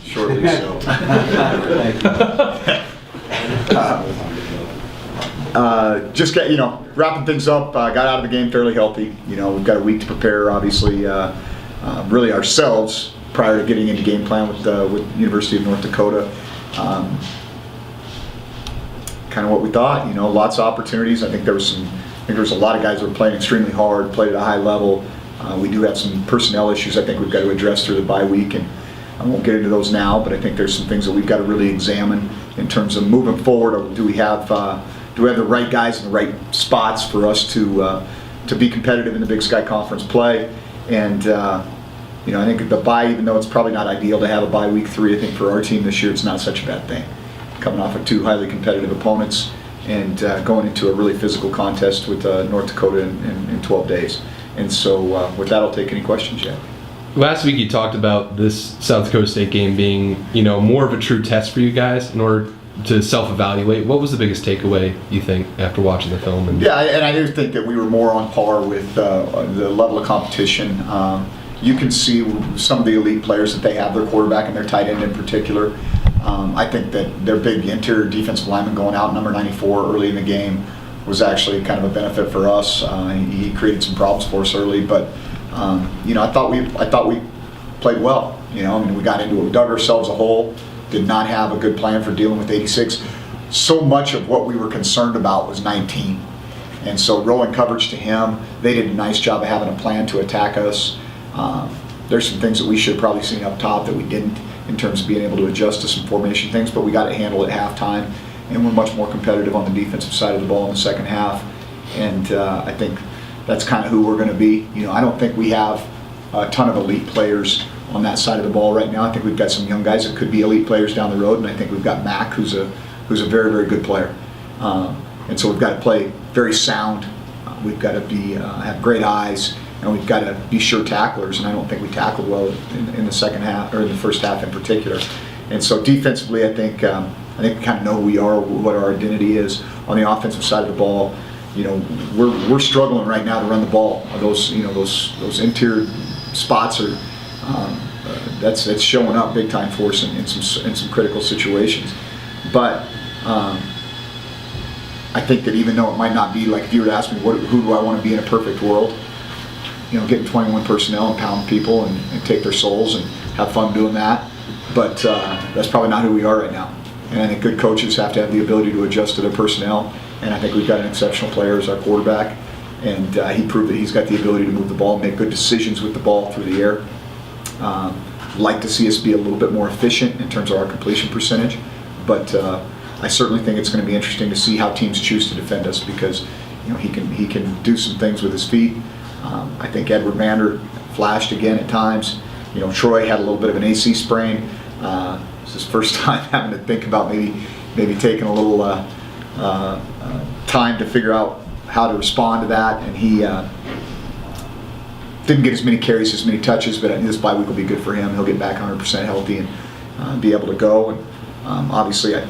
shortly. So. Just wrapping things up. Got out of the game fairly healthy. We've got a week to prepare, obviously, really ourselves prior to getting into game plan with University of North Dakota. Kind of what we thought. Lots of opportunities. I think there was a lot of guys that were playing extremely hard, played at a high level. We do have some personnel issues I think we've got to address through the bye week, and I won't get into those now, but I think there's some things that we've got to really examine in terms of moving forward. Do we have the right guys in the right spots for us to be competitive in the Big Sky Conference play? And I think the bye, even though it's probably not ideal to have a bye week 3, I think for our team this year it's not such a bad thing. Coming off of 2 highly competitive opponents and going into a really physical contest with North Dakota in 12 days. And so with that, I'll take any questions, Jeff. Last week you talked about this South Dakota State game being, more of a true test for you guys in order to self-evaluate. What was the biggest takeaway, you think, after watching the film? Yeah, and I do think that we were more on par with the level of competition. You can see some of the elite players that they have, their quarterback and their tight end in particular. I think that their big interior defensive lineman going out, number 94, early in the game was actually kind of a benefit for us. He created some problems for us early, but I thought we played well. We got into it, we dug ourselves a hole. Did not have a good plan for dealing with 86. So much of what we were concerned about was 19. And so rolling coverage to him, they did a nice job of having a plan to attack us. There's some things that we should have probably seen up top that we didn't in terms of being able to adjust to some formation things, but we got to handle it at halftime, and we're much more competitive on the defensive side of the ball in the second half. And I think that's kind of who we're going to be. I don't think we have a ton of elite players on that side of the ball right now. I think we've got some young guys that could be elite players down the road, and I think we've got Mac, who's a very, very good player. And so we've got to play very sound. We've got to be have great eyes, and we've got to be sure tacklers. And I don't think we tackled well in the second half, or in the first half in particular. And so defensively, I think we kind of know who we are, what our identity is. On the offensive side of the ball, we're struggling right now to run the ball. Those interior spots are. That's showing up big time for us in some critical situations. But I think that even though it might not be like, if you were to ask me who do I want to be in a perfect world, getting 21 personnel and pound people and take their souls and have fun doing that. But that's probably not who we are right now. And I think good coaches have to have the ability to adjust to their personnel. And I think we've got an exceptional player as our quarterback. And he proved that he's got the ability to move the ball, make good decisions with the ball through the air. Like to see us be a little bit more efficient in terms of our completion percentage, but I certainly think it's going to be interesting to see how teams choose to defend us, because he can do some things with his feet. I think Edward Mander flashed again at times. Troy had a little bit of an AC sprain. It's his first time having to think about maybe taking a little time to figure out how to respond to that, and he didn't get as many carries, as many touches, but this bye week will be good for him. He'll get back 100% healthy and be able to go. And obviously, I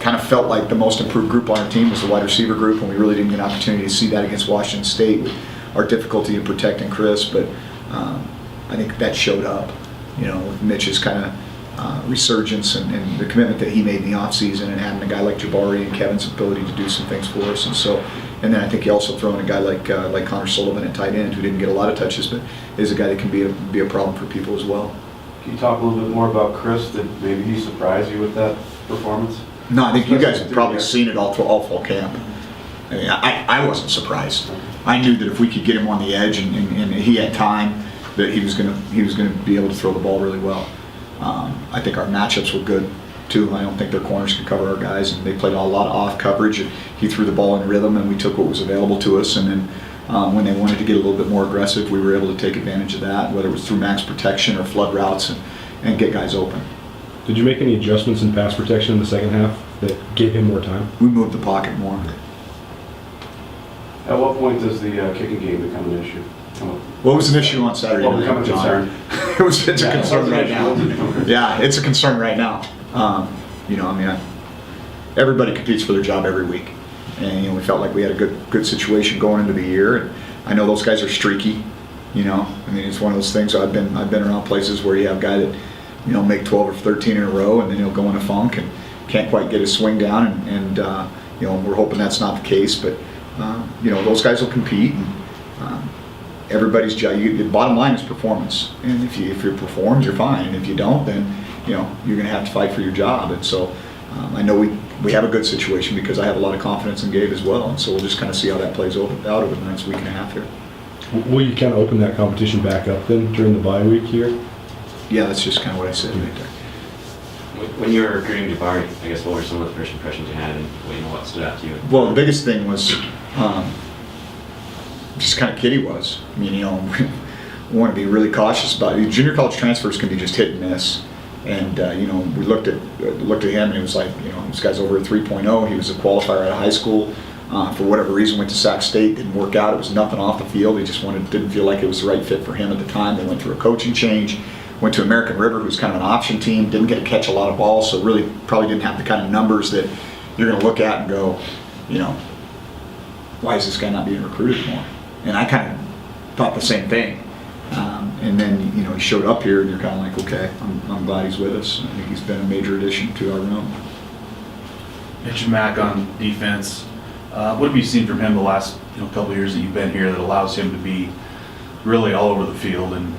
kind of felt like the most improved group on our team was the wide receiver group, and we really didn't get an opportunity to see that against Washington State with our difficulty in protecting Chris. But I think that showed up, with Mitch's kind of resurgence and the commitment that he made in the offseason, and having a guy like Jabari and Kevin's ability to do some things for us. And then I think you also throw in a guy like Connor Sullivan at tight end, who didn't get a lot of touches, but is a guy that can be a problem for people as well. Can you talk a little bit more about Chris? Did maybe he surprise you with that performance? No, I think you guys have probably seen it all fall camp. I wasn't surprised. I knew that if we could get him on the edge and he had time, that he was going to be able to throw the ball really well. I think our matchups were good too. I don't think their corners could cover our guys, and they played a lot of off coverage. He threw the ball in rhythm, and we took what was available to us. And then when they wanted to get a little bit more aggressive, we were able to take advantage of that, whether it was through max protection or flood routes, and get guys open. Did you make any adjustments in pass protection in the second half that gave him more time? We moved the pocket more. At what point does the kicking game become an issue? What was an issue on Saturday night, John? It's a concern right now. Yeah, it's a concern right now. Everybody competes for their job every week, and we felt like we had a good situation going into the year. And I know those guys are streaky. It's one of those things. I've been around places where you have a guy that make 12 or 13 in a row, and then he'll go in a funk and can't quite get his swing down. And we're hoping that's not the case. But those guys will compete. And everybody's job. The bottom line is performance. And if you perform, you're fine. And if you don't, then you're going to have to fight for your job. And so I know we have a good situation because I have a lot of confidence in Gabe as well. And so we'll just kind of see how that plays out over the next week and a half here. Will you kind of open that competition back up then during the bye week here? Yeah, that's just kind of what I said right there. When you were recruiting Jabari, I guess what were some of the first impressions you had, and what stood out to you? Well, the biggest thing was just kind of kid he was. I mean, we want to be really cautious about it. Junior college transfers can be just hit and miss. And we looked at him, and it was like, this guy's over a 3.0. He was a qualifier out of high school. For whatever reason, went to Sac State, didn't work out. It was nothing off the field. He just didn't feel like it was the right fit for him at the time. They went through a coaching change. Went to American River, who's kind of an option team. Didn't get to catch a lot of balls, so really probably didn't have the kind of numbers that you're going to look at and go, why is this guy not being recruited more? And I kind of thought the same thing. And then he showed up here, and you're kind of like, okay, I'm glad he's with us. I think he's been a major addition to our room. Mitch Mack on defense. What have you seen from him the last couple of years that you've been here that allows him to be really all over the field and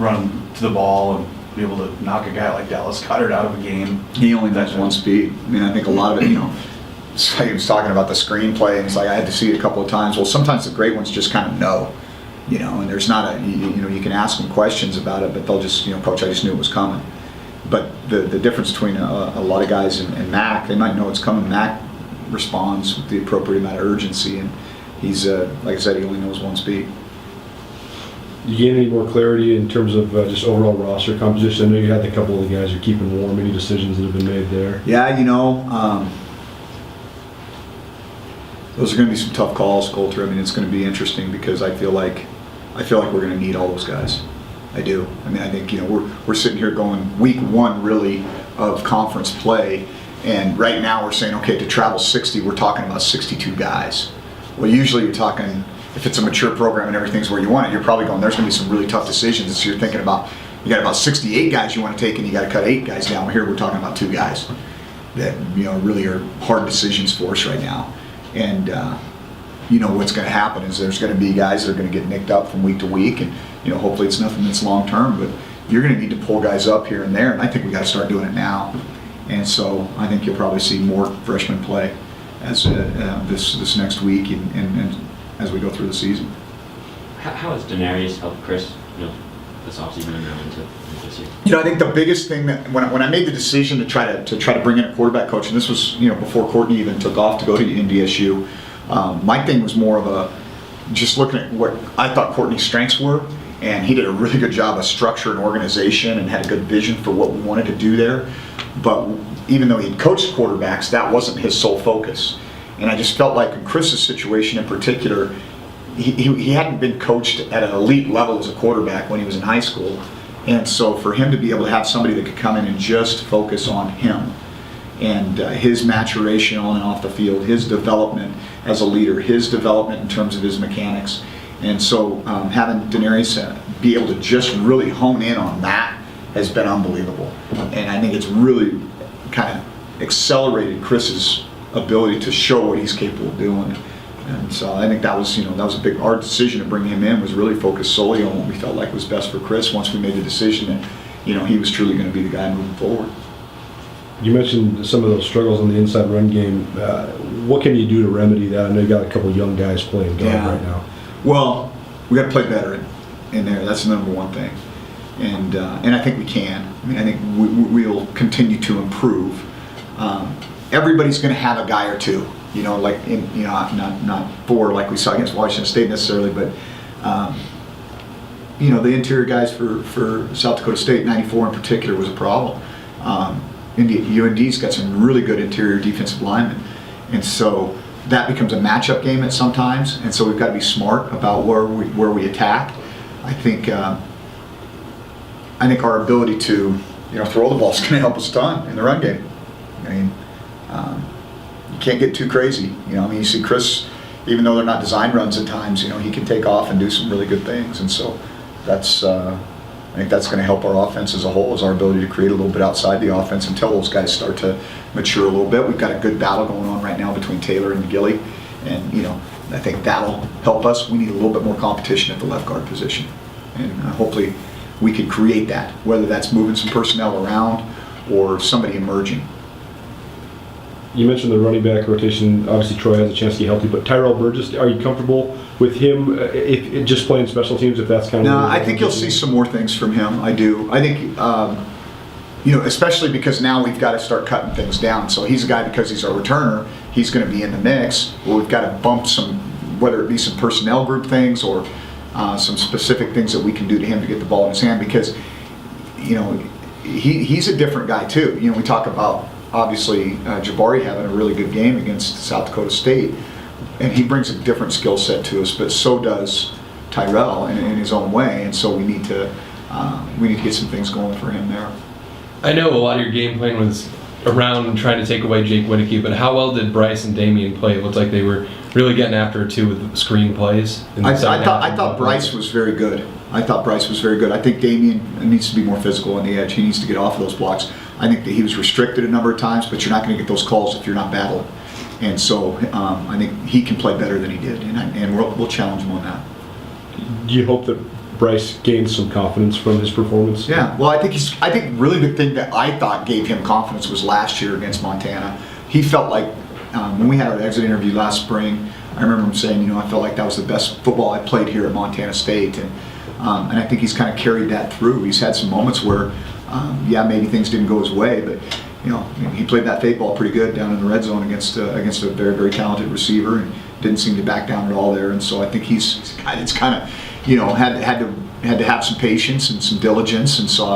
run to the ball and be able to knock a guy like Dallas Goddard out of a game? He only does one speed. I mean, I think a lot of it, it's like he was talking about the screenplay, and it's like I had to see it a couple of times. Well, sometimes the great ones just kind of know, and there's not you can ask them questions about it, but they'll just, Coach, I just knew it was coming. But the difference between a lot of guys and Mac, they might know it's coming. Mac responds with the appropriate amount of urgency, and he's, like I said, he only knows one speed. You gain any more clarity in terms of just overall roster composition? I know you had a couple of the guys you're keeping warm. Any decisions that have been made there? Yeah, those are going to be some tough calls, Coulter. I mean, it's going to be interesting because I feel like we're going to need all those guys. I do. I mean, I think we're sitting here going week one really of conference play, and right now we're saying, okay, to travel 60, we're talking about 62 guys. Well, usually you're talking, if it's a mature program and everything's where you want it, you're probably going, there's going to be some really tough decisions. So you're thinking about, you got about 68 guys you want to take, and you got to cut 8 guys down. Here we're talking about 2 guys that really are hard decisions for us right now. And what's going to happen is there's going to be guys that are going to get nicked up from week to week, and hopefully it's nothing that's long term, but you're going to need to pull guys up here and there, and I think we got to start doing it now. And so I think you'll probably see more freshmen play as this next week and as we go through the season. How has Denarius helped Chris, this offseason and now into this year? I think the biggest thing that when I made the decision to try to bring in a quarterback coach, and this was before Courtney even took off to go to NDSU, my thing was more of just looking at what I thought Courtney's strengths were, and he did a really good job of structure and organization and had a good vision for what we wanted to do there. But even though he'd coached quarterbacks, that wasn't his sole focus. And I just felt like in Chris's situation in particular, he hadn't been coached at an elite level as a quarterback when he was in high school. And so for him to be able to have somebody that could come in and just focus on him and his maturation on and off the field, his development as a leader, his development in terms of his mechanics. And so having Denarius be able to just really hone in on that has been unbelievable. And I think it's really kind of accelerated Chris's ability to show what he's capable of doing. And so I think that was a big, our decision to bring him in was really focused solely on what we felt like was best for Chris once we made the decision that, he was truly going to be the guy moving forward. You mentioned some of those struggles on the inside run game. What can you do to remedy that? I know you got a couple young guys playing guard right now. Well, we got to play better in there. That's the number one thing. And I think we can. I mean, I think we'll continue to improve. Everybody's going to have a guy or two, like not 4 like we saw against Washington State necessarily, but the interior guys for South Dakota State, 94 in particular, was a problem. UND's got some really good interior defensive linemen, and so that becomes a matchup game at sometimes. And so we've got to be smart about where we attack. I think our ability to throw the ball is going to help us a ton in the run game. I mean, you can't get too crazy. You see Chris, even though they're not design runs at times, he can take off and do some really good things. And so that's I think that's going to help our offense as a whole, is our ability to create a little bit outside the offense until those guys start to mature a little bit. We've got a good battle going on right now between Taylor and McGilly, and I think that'll help us. We need a little bit more competition at the left guard position, and hopefully we can create that, whether that's moving some personnel around or somebody emerging. You mentioned the running back rotation. Obviously, Troy has a chance to get healthy, but Tyrell Burgess, are you comfortable with him if just playing special teams, if that's kind of... No, I think you'll see some more things from him. I do. I think, especially because now we've got to start cutting things down. So he's a guy, because he's our returner, he's going to be in the mix. Well, we've got to bump some, whether it be some personnel group things or some specific things that we can do to him to get the ball in his hand, because, he's a different guy too. We talk about, obviously, Jabari having a really good game against South Dakota State, and he brings a different skill set to us, but so does Tyrell in his own way, and so we need to get some things going for him there. I know a lot of your game plan was around trying to take away Jake Witteke, but how well did Bryce and Damian play? It looked like they were really getting after it too with screen plays. I thought Bryce was very good. I think Damian needs to be more physical on the edge. He needs to get off of those blocks. I think that he was restricted a number of times, but you're not going to get those calls if you're not battling. And so I think he can play better than he did, and we'll challenge him on that. Do you hope that Bryce gains some confidence from his performance? Yeah, well, I think really the thing that I thought gave him confidence was last year against Montana. He felt like when we had our exit interview last spring, I remember him saying, I felt like that was the best football I played here at Montana State, and I think he's kind of carried that through. He's had some moments where, maybe things didn't go his way, but he played that fade ball pretty good down in the red zone against a very, very talented receiver, and didn't seem to back down at all there. And so I think he's a guy that's kind of had to have some patience and some diligence, and so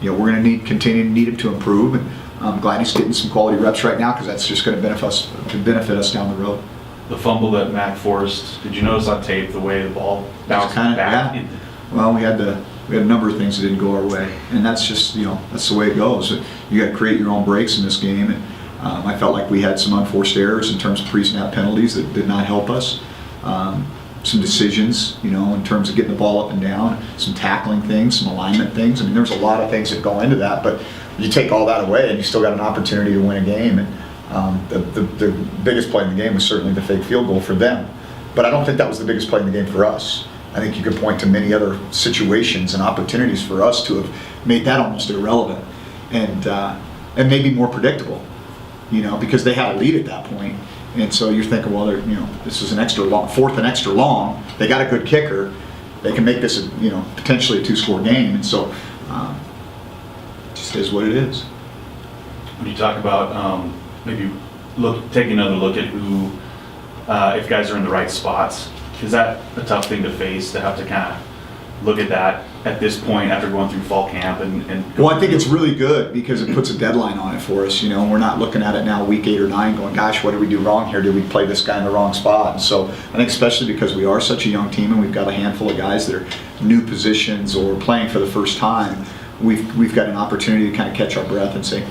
we're going to continue to need him to improve. And I'm glad he's getting some quality reps right now, because that's just going to benefit us down the road. The fumble that Mac forced, did you notice on tape the way the ball bounced back? Yeah. Well, we had a number of things that didn't go our way, and that's just that's the way it goes. You got to create your own breaks in this game, and I felt like we had some unforced errors in terms of pre-snap penalties that did not help us. Some decisions, in terms of getting the ball up and down, some tackling things, some alignment things. I mean, there's a lot of things that go into that, but you take all that away and you still got an opportunity to win a game. And the biggest play in the game was certainly the fake field goal for them. But I don't think that was the biggest play in the game for us. I think you could point to many other situations and opportunities for us to have made that almost irrelevant and maybe more predictable, because they had a lead at that point. And so you're thinking, well, this is an extra long, fourth and extra long. They got a good kicker. They can make this, potentially a 2-score game. And so, it just is what it is. When you talk about maybe taking another look at who, if guys are in the right spots, is that a tough thing to face, to have to kind of look at that at this point after going through fall camp and Well, I think it's really good because it puts a deadline on it for us. We're not looking at it now week 8 or 9 going, gosh, what did we do wrong here? Did we play this guy in the wrong spot? And so I think especially because we are such a young team and we've got a handful of guys that are new positions or playing for the first time, we've got an opportunity to kind of catch our breath and say,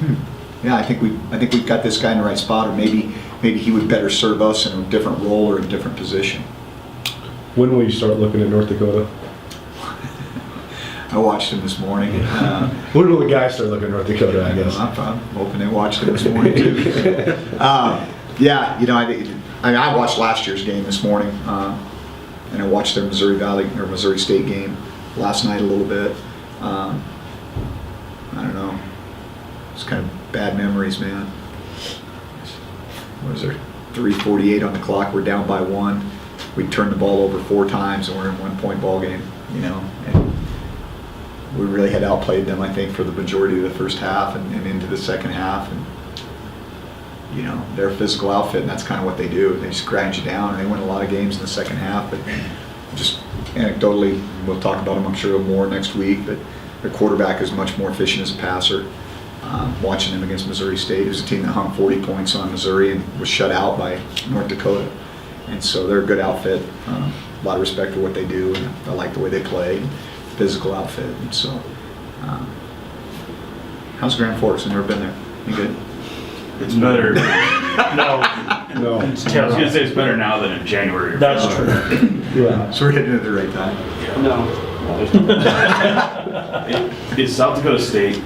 yeah, I think we've got this guy in the right spot, or maybe he would better serve us in a different role or a different position. When will you start looking at North Dakota? I watched him this morning. When will the guys start looking at North Dakota, I guess? I'm hoping they watched him this morning too. I watched last year's game this morning, and I watched their Missouri State game last night a little bit. I don't know. It's kind of bad memories, man. What was there? 3:48 on the clock. We're down by 1. We turned the ball over 4 times, and we're in a 1-point ball game. And we really had outplayed them, I think, for the majority of the first half and into the second half. And they're a physical outfit, and that's kind of what they do. They just grind you down, and they win a lot of games in the second half. But just anecdotally, we'll talk about them, I'm sure, more next week. But their quarterback is much more efficient as a passer. Watching them against Missouri State, who's a team that hung 40 points on Missouri and was shut out by North Dakota. And so they're a good outfit. A lot of respect for what they do, and I like the way they play. Physical outfit. And so, how's Grand Forks? I've never been there. You good? it's better. No. No. I was going to say it's better now than in January. That's true. Yeah. So we're hitting it at the right time. No. Is South Dakota State,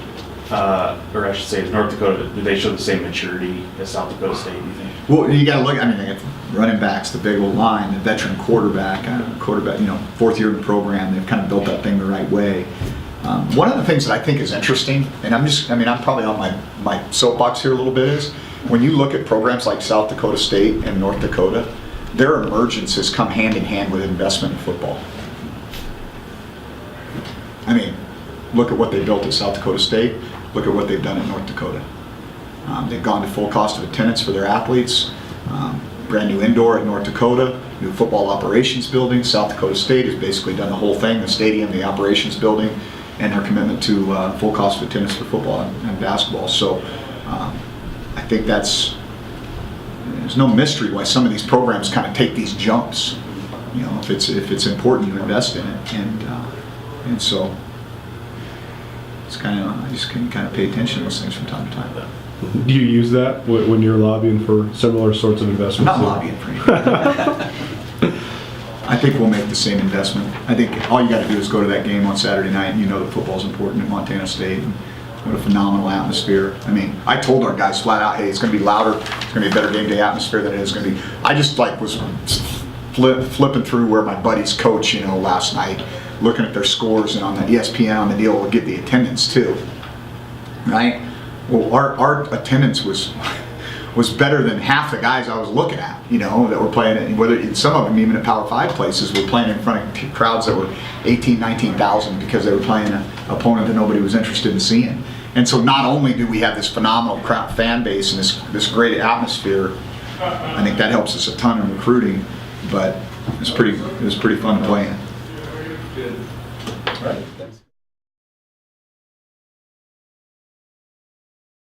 or I should say, is North Dakota, do they show the same maturity as South Dakota State, do you think? Well, you got to look. I mean, they got running backs, the big old line, the veteran quarterback, fourth year in the program. They've kind of built that thing the right way. One of the things that I think is interesting, and I'm probably on my soapbox here a little bit, is when you look at programs like South Dakota State and North Dakota, their emergence has come hand in hand with investment in football. I mean, look at what they built at South Dakota State. Look at what they've done at North Dakota. They've gone to full cost of attendance for their athletes. Brand new indoor at North Dakota, new football operations building. South Dakota State has basically done the whole thing, the stadium, the operations building, and their commitment to full cost of attendance for football and basketball. So I think there's no mystery why some of these programs kind of take these jumps. You know, if it's important, you invest in it, and so it's kind of, I just can kind of pay attention to those things from time to time. Do you use that when you're lobbying for similar sorts of investments? I'm not lobbying for anything. I think we'll make the same investment. I think all you got to do is go to that game on Saturday night, and you know that football's important at Montana State. And what a phenomenal atmosphere. I mean, I told our guys flat out, hey, it's going to be louder. It's going to be a better game day atmosphere than it is going to be. I just was flipping through where my buddies coach, last night, looking at their scores, and on the ESPN on the deal, we'll get the attendance too, right? Well, our attendance was better than half the guys I was looking at, that were playing it. Whether some of them even at Power 5 places were playing in front of crowds that were 18,000, 19,000 because they were playing an opponent that nobody was interested in seeing. And so not only do we have this phenomenal fan base and this great atmosphere, I think that helps us a ton in recruiting, but it was pretty fun to play in. Right.